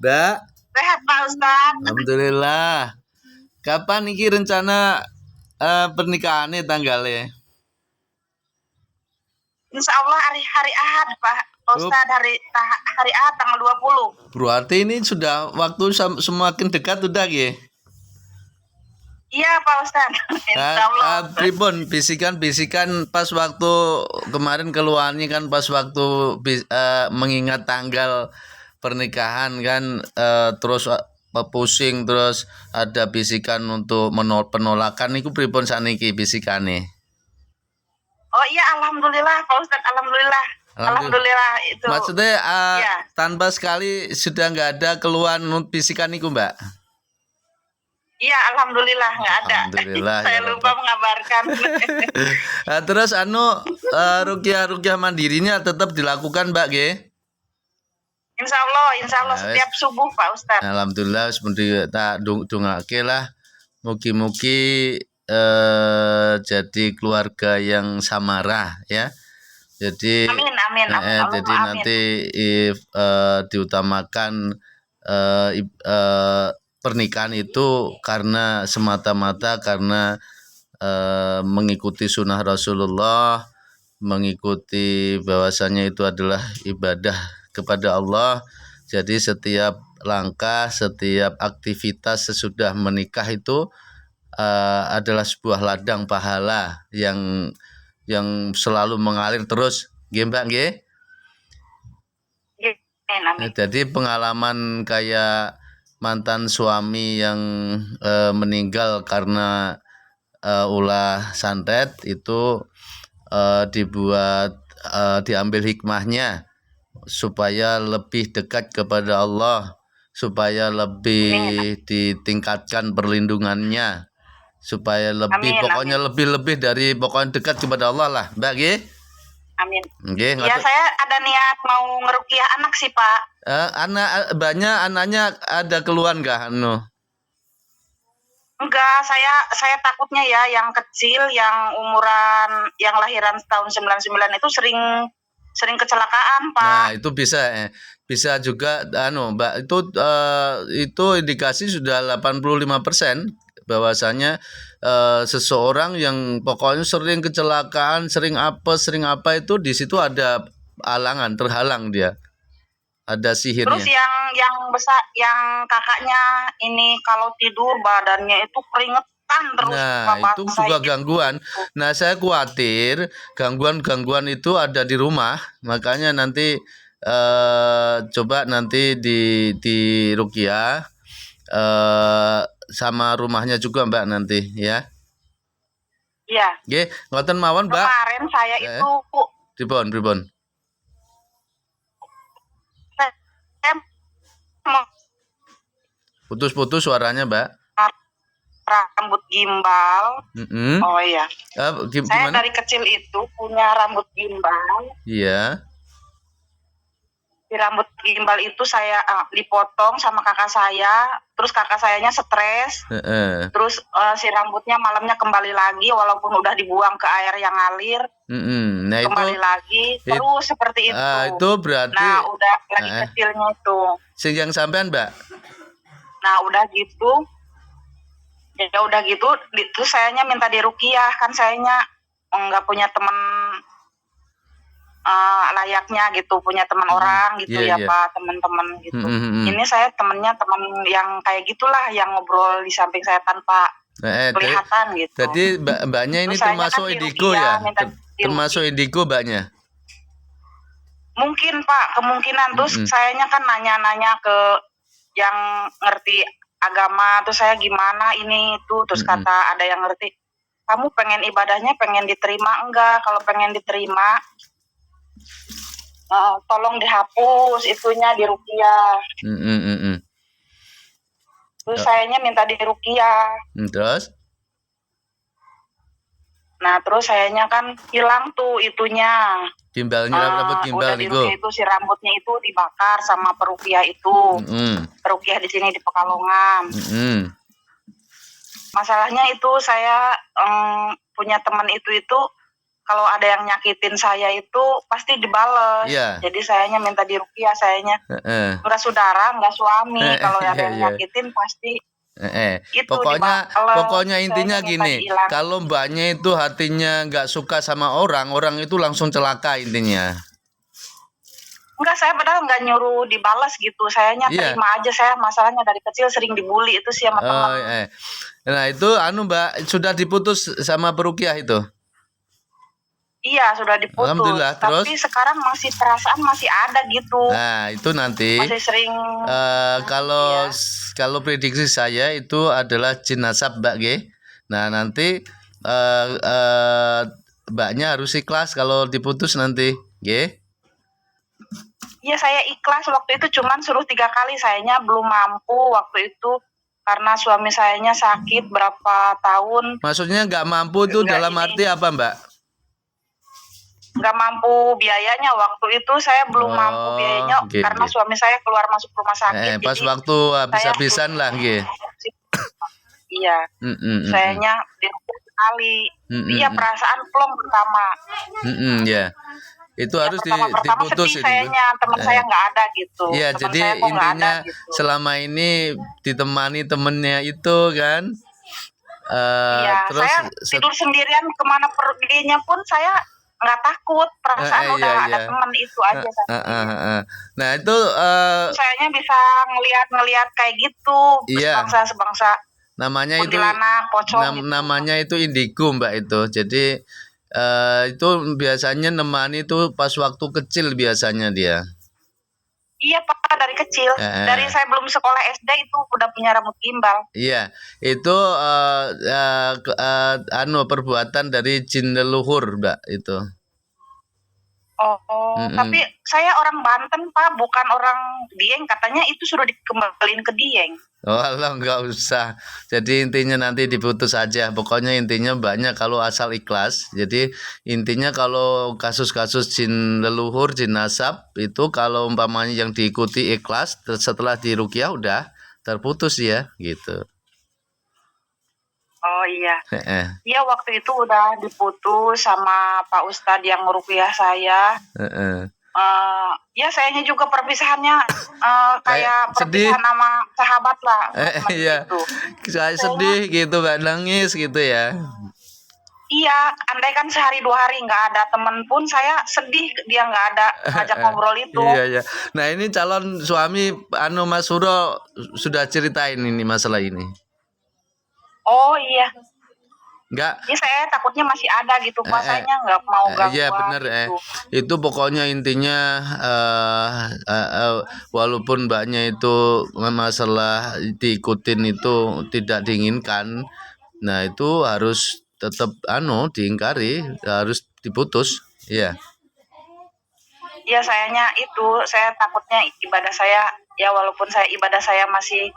Dak, Sehat Pak Ustadz. alhamdulillah. Kapan iki rencana pernikahannya tanggalnya? Insya Allah hari Ahad Pak Oh, Ustadz, hari Ahad tanggal 20. berarti ini sudah waktu semakin dekat udah ya? Iya Pak Ustadz. Insya Allah. Pripun bisikan pas waktu kemarin keluarnya kan pas waktu mengingat tanggal pernikahan kan terus pusing terus ada bisikan untuk penolakan itu pripun saniki bisikane? Oh iya, alhamdulillah Pak Ustadz, alhamdulillah. Alhamdulillah itu. Maksudnya ya. tanpa sekali sudah nggak ada keluhan bisikan itu Mbak? Iya, alhamdulillah nggak ada. Alhamdulillah. Saya lupa mengabarkan. Terus rukyah mandirinya tetap dilakukan Mbak G? Insya Allah setiap subuh Pak Ustadz. Alhamdulillah seperti tak dungake lah. Mugi-mugi jadi keluarga yang samarah ya. Jadi amin. jadi nanti diutamakan pernikahan itu karena semata-mata karena mengikuti sunnah Rasulullah, mengikuti bahwasanya itu adalah ibadah kepada Allah. Jadi setiap langkah, setiap aktivitas sesudah menikah itu adalah sebuah ladang pahala yang selalu mengalir terus, nggih Mbak nggih. Jadi pengalaman kayak mantan suami yang meninggal karena ulah santet itu diambil hikmahnya supaya lebih dekat kepada Allah, supaya lebih ditingkatkan perlindungannya, supaya lebih pokoknya lebih dari pokoknya dekat kepada Allah lah, Mbak G. Amin. Okay, ya saya ada niat mau ngerukiah anak sih Pak. Anaknya ada keluhan nggak? Enggak, saya takutnya ya yang kecil, yang umuran, yang lahiran tahun 99 itu sering kecelakaan Pak. Nah itu bisa juga Mbak itu indikasi sudah 85% bahwasanya seseorang yang pokoknya sering kecelakaan, sering apa itu di situ ada terhalang dia. Ada sihirnya. Terus yang besar, yang kakaknya ini kalau tidur badannya itu keringetan terus. Nah, itu juga gangguan. Nah, saya khawatir gangguan itu ada di rumah, makanya nanti coba nanti di rukyah sama rumahnya juga Mbak nanti ya. Iya. Nggih, ngoten mawon, Mbak. Kemarin saya itu pripun? Putus-putus suaranya, Mbak. Rambut gimbal. Oh iya. Saya dari kecil itu punya rambut gimbal. Iya. Di rambut gimbal itu saya dipotong sama kakak saya, terus kakak sayanya stres. Terus si rambutnya malamnya kembali lagi walaupun udah dibuang ke air yang ngalir. Nah, kembali lagi terus seperti itu. Itu berarti. Nah, udah lagi kecilnya itu. Yang sampean, Mbak? Nah, udah gitu. Ya udah gitu, terus sayanya minta dirukiah, kan sayanya nggak punya teman layaknya gitu, punya teman orang gitu Pak, teman-teman gitu. Ini saya teman yang kayak gitulah, yang ngobrol di samping saya tanpa kelihatan gitu. Jadi mbaknya ini termasuk indigo ya? Termasuk indigo mbaknya? Mungkin Pak, kemungkinan. Terus sayanya kan nanya-nanya ke yang ngerti agama, terus saya gimana ini itu, terus kata ada yang ngerti, kamu pengen ibadahnya pengen diterima enggak? Kalau pengen diterima tolong dihapus itunya di rukiah. Terus sayanya minta di rukiah. Terus? Nah terus sayanya kan hilang tuh itunya. Gimbalnya, rambut gimbal niku. Udah itu si rambutnya itu dibakar sama perukiah itu. Perukiah di sini di Pekalongan. Masalahnya itu saya punya teman itu kalau ada yang nyakitin saya itu pasti dibales. Iya. Jadi sayanya minta diruqyah, sayanya Heeh. enggak saudara, enggak suami. Kalau ada Iya, yang iya. nyakitin pasti itu Pokoknya dibales. intinya Sayanya minta gini, dihilang. kalau mbaknya itu hatinya nggak suka sama orang itu langsung celaka intinya. Enggak, saya padahal nggak nyuruh dibalas gitu. Sayanya Iya. terima aja, saya masalahnya dari kecil sering dibully itu sih sama teman. Nah itu Mbak sudah diputus sama perukiah itu? Iya, sudah diputus. Alhamdulillah, terus? Tapi sekarang masih perasaan masih ada gitu. Nah itu nanti Masih sering. kalau Iya. kalau prediksi saya itu adalah jin nasab Mbak G. Nah nanti Mbaknya harus ikhlas kalau diputus nanti, G. Iya, saya ikhlas waktu itu, cuman suruh 3 kali, sayanya belum mampu waktu itu karena suami sayanya sakit berapa tahun. Maksudnya nggak mampu itu dalam arti apa Mbak? Nggak mampu biayanya waktu itu, saya belum mampu biayanya karena suami saya keluar masuk rumah sakit. Pas jadi waktu habis-habisan lah, G. Iya, sayanya diruqyah sekali. Iya, perasaan plong pertama. Ya. Itu harus pertama diputus sedih sayanya, teman saya nggak ada gitu. Iya, teman jadi saya kok nggak intinya ada, gitu. selama ini ditemani temennya itu kan. Iya, Terus saya tidur sendirian kemana perginya pun saya nggak takut, perasaan udah ada teman itu aja. Nah itu sayanya bisa ngelihat kayak gitu, sebangsa namanya itu pocong gitu. namanya itu indigo Mbak itu. Jadi itu biasanya nemani itu pas waktu kecil biasanya dia. Iya Pak, dari kecil. Dari saya belum sekolah SD itu udah punya rambut gimbal. Iya, itu perbuatan dari jin leluhur Mbak itu. Tapi saya orang Banten Pak, bukan orang Dieng. Katanya itu sudah dikembaliin ke Dieng. Oh Allah, nggak usah. Jadi intinya nanti diputus aja. Pokoknya intinya banyak kalau asal ikhlas. Jadi intinya kalau kasus-kasus jin leluhur, jin nasab itu kalau umpamanya yang diikuti ikhlas, setelah diruqyah udah terputus ya, gitu. Oh iya. Iya, waktu itu udah diputus sama Pak Ustadz yang ngeruqyah saya. Ya sayanya juga perpisahannya kayak perpisahan sama sahabat lah. Iya. Saya sedih gitu, nggak nangis gitu ya. Iya, andai kan sehari 2 hari nggak ada temen pun saya sedih dia nggak ada ngajak ngobrol itu. Iya. Nah ini calon suami Mas Suro sudah ceritain ini masalah ini. Oh iya. Enggak. Ya saya takutnya masih ada gitu, Pak. Sayanya nggak mau gangguan. Iya benar gitu. Itu pokoknya intinya walaupun mbaknya itu masalah diikutin itu tidak diinginkan. Nah, itu harus tetap diingkari, harus diputus. Iya. Iya, sayanya itu saya takutnya ibadah saya ya, walaupun saya ibadah saya masih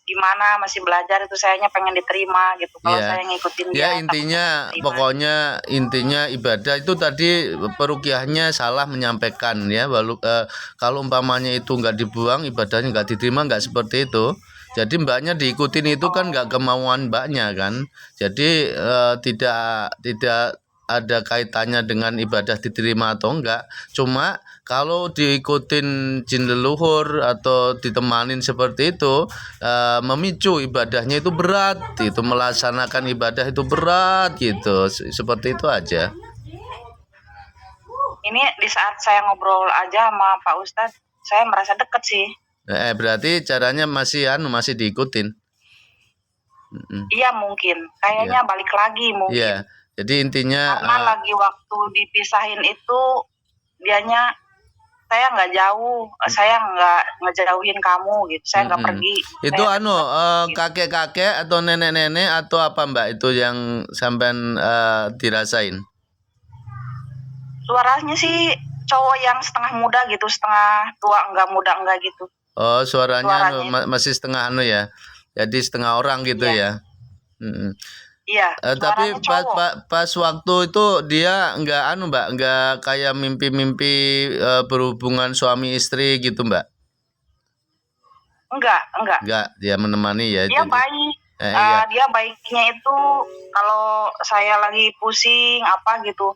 gimana, masih belajar, itu sayanya pengen diterima gitu. Kalau saya ngikutin dia. Ya intinya pokoknya intinya ibadah itu tadi peruqyahnya salah menyampaikan ya. Kalau umpamanya itu nggak dibuang, ibadahnya nggak diterima, nggak seperti itu. Jadi mbaknya diikutin itu kan nggak kemauan mbaknya kan. Jadi tidak ada kaitannya dengan ibadah diterima atau enggak. Cuma kalau diikutin jin leluhur atau ditemanin seperti itu, memicu ibadahnya itu berat, itu melaksanakan ibadah itu berat gitu, seperti itu aja. Ini di saat saya ngobrol aja sama Pak Ustadz, saya merasa deket sih. Berarti caranya masih diikutin. Iya mungkin, kayaknya balik lagi mungkin. Iya. Jadi intinya karena lagi waktu dipisahin itu dianya, saya nggak jauh, saya nggak ngejauhin kamu gitu, saya nggak pergi. Itu kakek-kakek atau nenek-nenek atau apa Mbak itu yang sampean dirasain? Suaranya sih cowok yang setengah muda gitu, setengah tua, enggak muda enggak gitu. Oh, suaranya masih setengah ya. Jadi setengah orang gitu ya. Iya. Tapi pas waktu itu dia enggak Mbak, enggak kayak mimpi-mimpi berhubungan suami istri gitu Mbak? Enggak, dia menemani ya. Dia baik. Dia baiknya itu kalau saya lagi pusing apa gitu,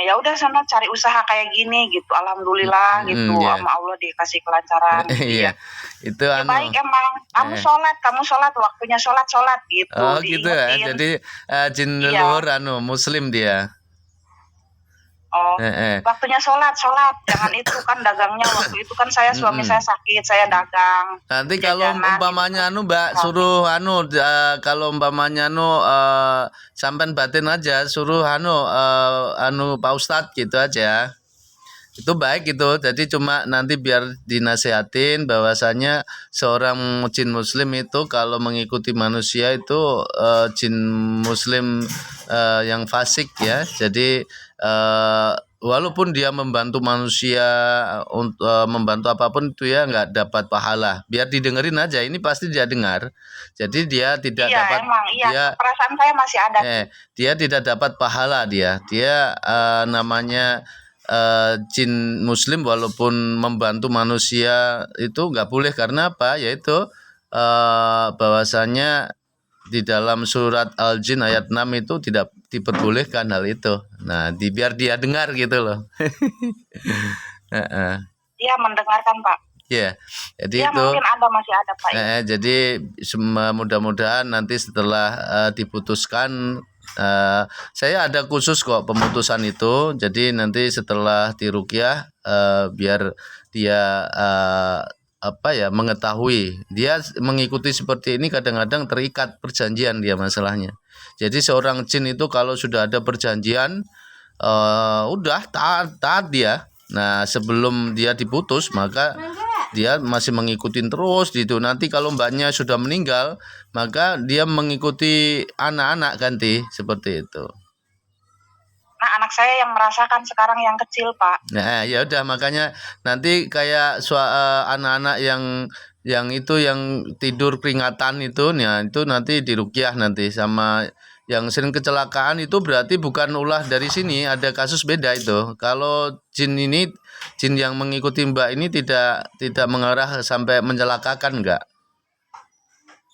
Ya udah sana cari usaha kayak gini gitu, alhamdulillah gitu, Ya. sama Allah dikasih kelancaran gitu Iya. ya. Itu Ya baik emang, eh. kamu sholat, waktunya sholat gitu, Oh gitu ya. diingetin. Jadi jin leluhur Iya, muslim dia. oh Heeh. waktunya sholat, jangan itu kan dagangnya waktu itu kan suami saya sakit, saya dagang Nanti kalau jajanan gitu kan. umpamanya Mbak suruh kalau umpamanya sampean batin aja suruh Pak Ustadz gitu aja. Itu baik gitu. Jadi cuma nanti biar dinasehatin bahwasanya seorang jin muslim itu kalau mengikuti manusia itu jin muslim yang fasik ya. Jadi walaupun dia membantu manusia untuk membantu apapun itu ya nggak dapat pahala. Biar didengerin aja. Ini pasti dia dengar. Jadi dia tidak Iya dapat emang, iya dia perasaan saya masih ada sih. dia tidak dapat pahala dia. Dia namanya jin muslim walaupun membantu manusia itu nggak boleh karena apa? Yaitu bahwasanya di dalam surat Al-Jin ayat 6 itu tidak diperbolehkan hal itu. Nah, biar dia dengar gitu loh. Heeh. Iya mendengarkan Pak. Ya, jadi Iya itu. mungkin masih ada Pak ya. Jadi mudah-mudahan nanti setelah diputuskan saya ada khusus kok pemutusan itu. Jadi nanti setelah diruqyah biar dia mengetahui. Dia mengikuti seperti ini kadang-kadang terikat perjanjian dia masalahnya. Jadi seorang jin itu kalau sudah ada perjanjian udah taat dia. Nah, sebelum dia diputus maka dia masih mengikuti terus gitu. Nanti kalau mbaknya sudah meninggal, maka dia mengikuti anak-anak ganti seperti itu. Nah, anak saya yang merasakan sekarang yang kecil, Pak. Nah, ya udah makanya nanti kayak anak-anak yang itu yang tidur peringatan itu, ya itu nanti diruqyah nanti sama yang sering kecelakaan itu berarti bukan ulah dari sini, ada kasus beda itu. Kalau jin yang mengikuti Mbak ini tidak mengarah sampai mencelakakan enggak?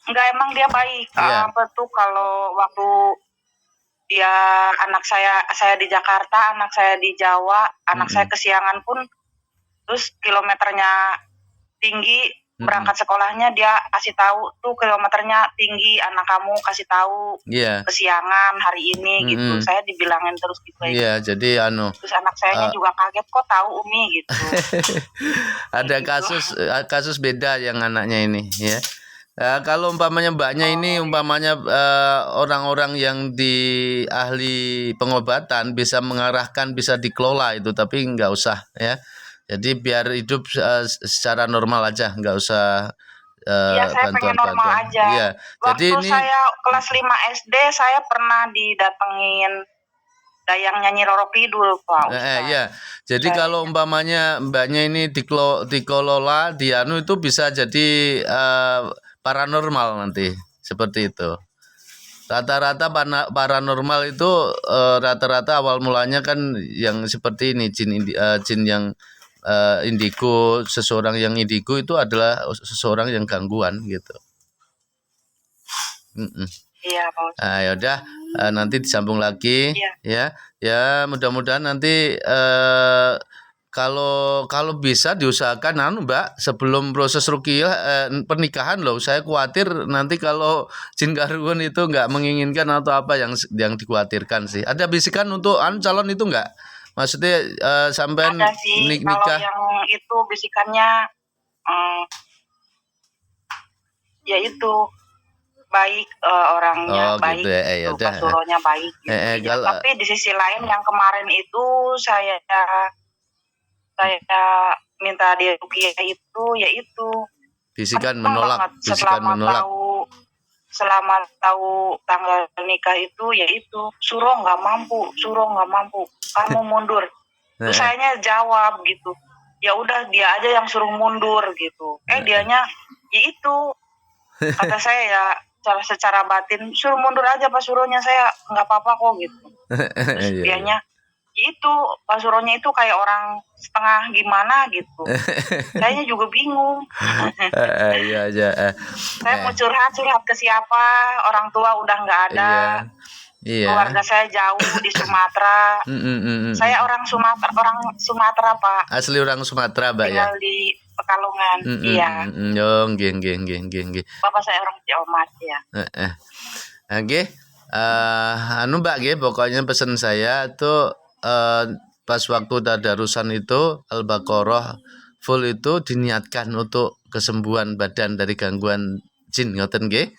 Enggak, emang dia baik. Iya. Apa tuh kalau waktu dia anak saya di Jakarta, anak saya di Jawa, anak saya kesiangan pun terus kilometernya tinggi, berangkat sekolahnya dia kasih tahu tuh kilometernya tinggi, anak kamu kasih tahu kesiangan hari ini gitu. Saya dibilangin terus gitu. Iya, jadi terus anak sayanya juga kaget kok tahu Umi gitu. ada kasus beda yang anaknya ini ya. Kalau umpamanya mbaknya ini umpamanya orang-orang yang di ahli pengobatan bisa mengarahkan, bisa dikelola itu, tapi nggak usah ya. Jadi biar hidup secara normal aja, nggak usah Iya, saya pengen normal aja. Iya. Waktu Jadi ini saya kelas 5 SD, saya pernah didatengin dayang nyanyi Roro Kidul, Pak Ustaz. Iya. Jadi kalau umpamanya mbaknya ini dikelola, itu bisa jadi paranormal nanti, seperti itu. Rata-rata paranormal itu rata-rata awal mulanya kan yang seperti ini, jin yang indigo. Seseorang yang indigo itu adalah seseorang yang gangguan gitu. Iya, Pak Ustaz. Yaudah nanti disambung lagi. Iya. Ya mudah-mudahan nanti kalau bisa diusahakan Mbak sebelum proses ruqyah pernikahan loh. Saya khawatir nanti kalau jin gangguan itu nggak menginginkan atau apa yang dikhawatirkan sih. Ada bisikan untuk calon itu nggak? Maksudnya sampean ada sih, nikah. kalau yang itu bisikannya ya itu baik orangnya baik, gitu ya. pasuronya baik gitu. Tapi di sisi lain yang kemarin itu saya minta dia ruqyah itu yaitu bisikan menolak, selama tahu tanggal nikah itu yaitu suruh nggak mampu, kamu mundur. Terus sayanya jawab gitu, ya udah dia aja yang suruh mundur gitu. Dianya ya itu kata saya ya secara batin suruh mundur aja Pak Suronya, saya nggak apa-apa kok gitu. Terus dianya itu Pak Suronya itu kayak orang setengah gimana gitu. Kayaknya juga bingung. Saya mau curhat ke siapa, orang tua udah nggak ada. Iya. Keluarga saya jauh di Sumatera. Saya orang Sumatera, Pak. Asli orang Sumatera, Mbak ya. Tinggal di Pekalongan. Iya. Yo, nggih. Bapak saya orang Jawa Mas ya. Oke. Anu Mbak nggih, pokoknya pesan saya tuh pas waktu tadarusan itu Al-Baqarah full itu diniatkan untuk kesembuhan badan dari gangguan jin, ngoten nggih.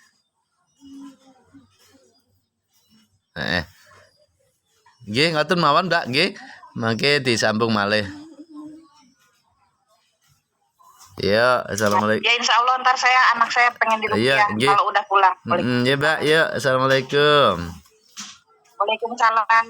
Nggih, ngoten mawon Mbak nggih. Mangke disambung malih. Ya, assalamualaikum. Ya insya Allah ntar anak saya pengen di Iya, Rupiah kalau udah pulang. Ya Mbak, ya assalamualaikum. Waalaikumsalam.